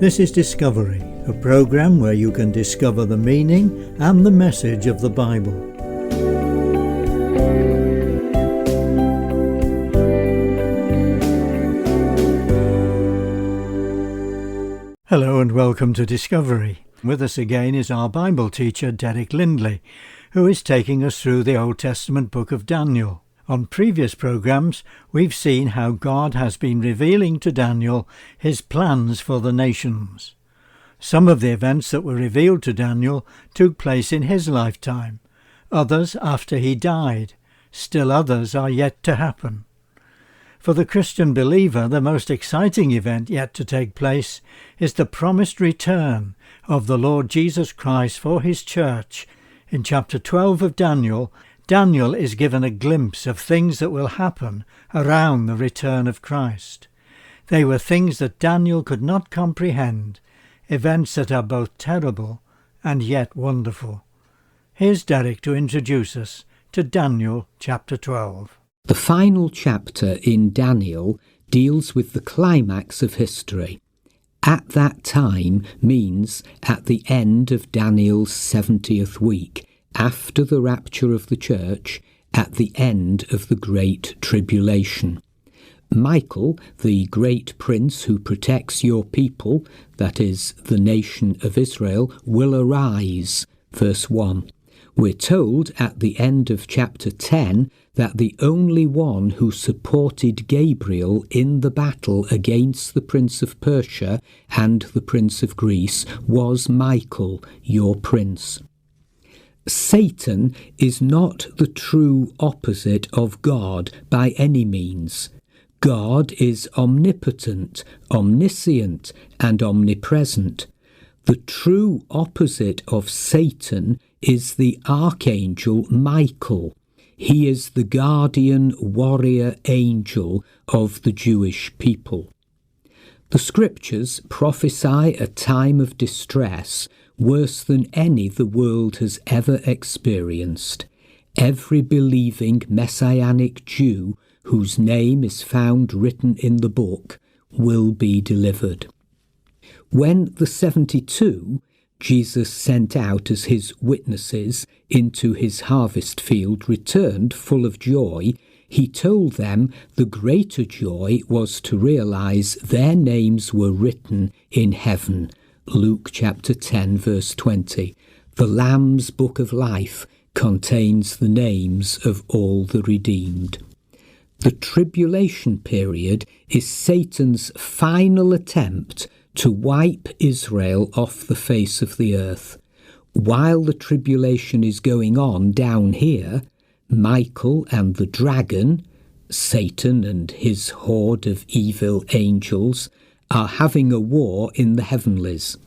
This is Discovery, a program where you can discover the meaning and the message of the Bible. Hello and welcome to Discovery. With us again is our Bible teacher, Derek Lindley, who is taking us through the Old Testament book of Daniel. On previous programs, we've seen how God has been revealing to Daniel his plans for the nations. Some of the events that were revealed to Daniel took place in his lifetime, others after he died. Still others are yet to happen. For the Christian believer, the most exciting event yet to take place is the promised return of the Lord Jesus Christ for his church. In chapter 12 of Daniel, Daniel is given a glimpse of things that will happen around the return of Christ. They were things that Daniel could not comprehend, events that are both terrible and yet wonderful. Here's Derek to introduce us to Daniel chapter 12. The final chapter in Daniel deals with the climax of history. At that time means at the end of Daniel's 70th week, after the rapture of the church, at the end of the Great Tribulation. Michael, the great prince who protects your people, that is, the nation of Israel, will arise. Verse 1. We're told at the end of chapter 10 that the only one who supported Gabriel in the battle against the prince of Persia and the prince of Greece was Michael, your prince. Satan is not the true opposite of God by any means. God is omnipotent, omniscient, and omnipresent. The true opposite of Satan is the archangel Michael. He is the guardian warrior angel of the Jewish people. The scriptures prophesy a time of distress worse than any the world has ever experienced. Every believing Messianic Jew whose name is found written in the book will be delivered. When the 72 Jesus sent out as his witnesses into his harvest field returned full of joy, he told them the greater joy was to realize their names were written in heaven. Luke chapter 10 verse 20. The Lamb's Book of Life contains the names of all the redeemed. The tribulation period is Satan's final attempt to wipe Israel off the face of the earth. While the tribulation is going on down here, Michael and the dragon, Satan and his horde of evil angels, are having a war in the heavenlies.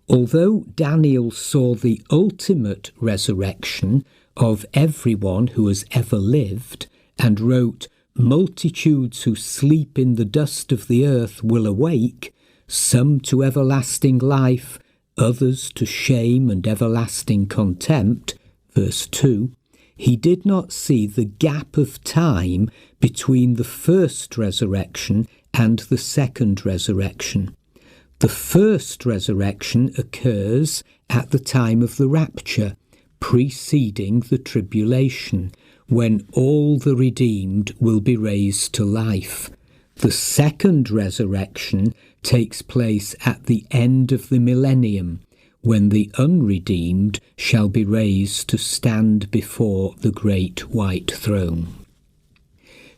Although Daniel saw the ultimate resurrection of everyone who has ever lived and wrote, "Multitudes who sleep in the dust of the earth will awake, some to everlasting life, others to shame and everlasting contempt," verse 2, he did not see the gap of time between the first resurrection and the second resurrection. The first resurrection occurs at the time of the rapture, preceding the tribulation, when all the redeemed will be raised to life. The second resurrection takes place at the end of the millennium, when the unredeemed shall be raised to stand before the great white throne.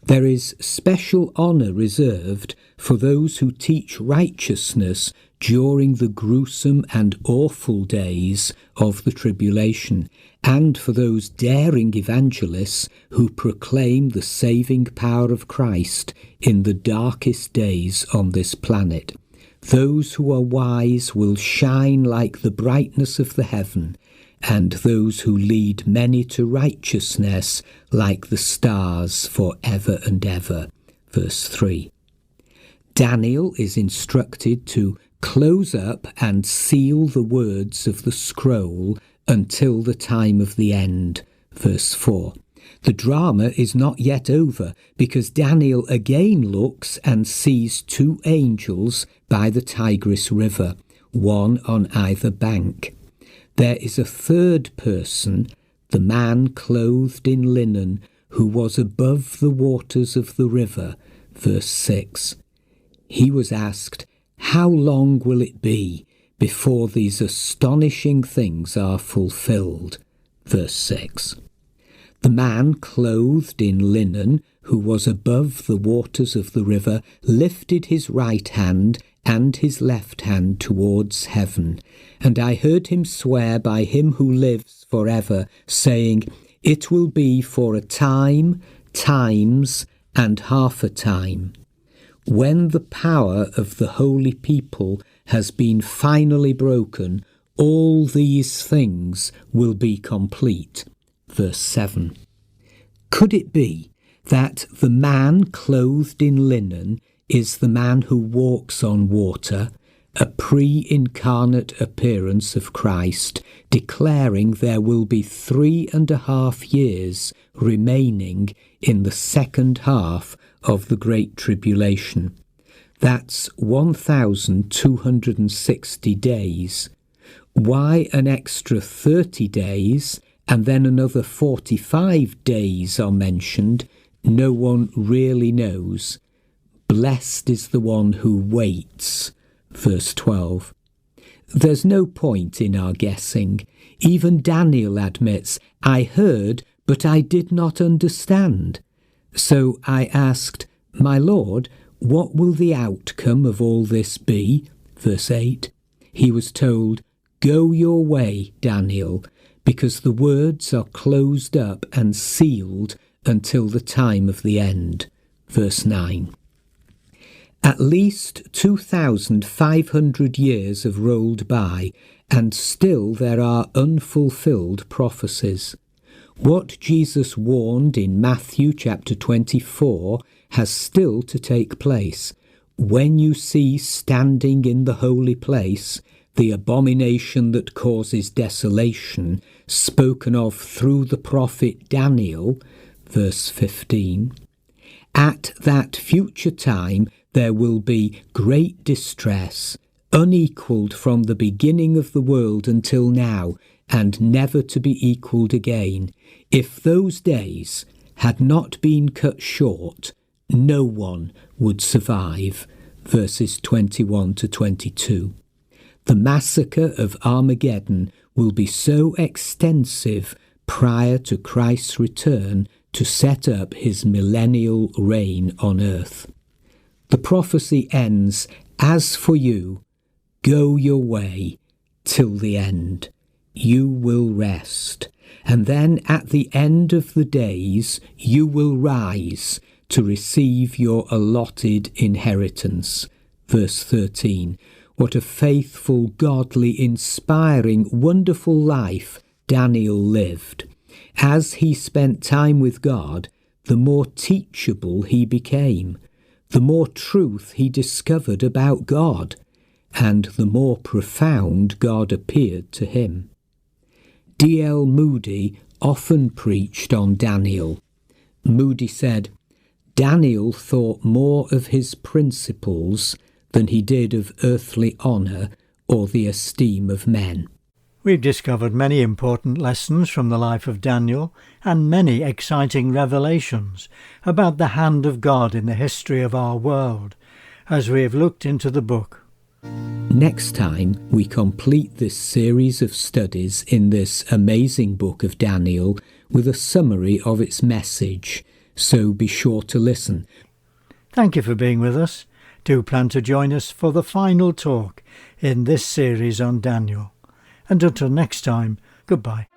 There is special honour reserved for those who teach righteousness during the gruesome and awful days of the tribulation, and for those daring evangelists who proclaim the saving power of Christ in the darkest days on this planet. Those who are wise will shine like the brightness of the heaven, and those who lead many to righteousness like the stars for ever and ever. Verse 3. Daniel is instructed to close up and seal the words of the scroll until the time of the end. Verse 4. The drama is not yet over, because Daniel again looks and sees two angels by the Tigris River, one on either bank. There is a third person, the man clothed in linen, who was above the waters of the river. Verse 6. He was asked, "How long will it be before these astonishing things are fulfilled?" Verse 6. The man clothed in linen, who was above the waters of the river, lifted his right hand and his left hand towards heaven. And I heard him swear by him who lives forever, saying, "It will be for a time, times, and half a time, when the power of the holy people has been finally broken, all these things will be complete." Verse 7. Could it be that the man clothed in linen is the man who walks on water, a pre-incarnate appearance of Christ, declaring there will be 3.5 years remaining in the second half of the Great Tribulation? That's 1,260 days. Why an extra 30 days and then another 45 days are mentioned, no one really knows. Blessed is the one who waits. Verse 12. There's no point in our guessing. Even Daniel admits, "I heard, but I did not understand." So I asked, "My Lord, what will the outcome of all this be?" Verse 8. He was told, "Go your way, Daniel, because the words are closed up and sealed until the time of the end." Verse 9. At least 2,500 years have rolled by, and still there are unfulfilled prophecies. What Jesus warned in Matthew chapter 24 has still to take place. When you see standing in the holy place the abomination that causes desolation, spoken of through the prophet Daniel, verse 15, at that future time there will be great distress, unequalled from the beginning of the world until now, and never to be equalled again. If those days had not been cut short, no one would survive. Verses 21 to 22. The massacre of Armageddon will be so extensive prior to Christ's return to set up his millennial reign on earth. The prophecy ends, "As for you, go your way till the end. You will rest. And then at the end of the days you will rise to receive your allotted inheritance." Verse 13. What a faithful, godly, inspiring, wonderful life Daniel lived. As he spent time with God, the more teachable he became, the more truth he discovered about God, and the more profound God appeared to him. D.L. Moody often preached on Daniel. Moody said, "Daniel thought more of his principles than he did of earthly honour or the esteem of men." We've discovered many important lessons from the life of Daniel and many exciting revelations about the hand of God in the history of our world as we have looked into the book. Next time we complete this series of studies in this amazing book of Daniel with a summary of its message, so be sure to listen. Thank you for being with us. Do plan to join us for the final talk in this series on Daniel. And until next time, goodbye.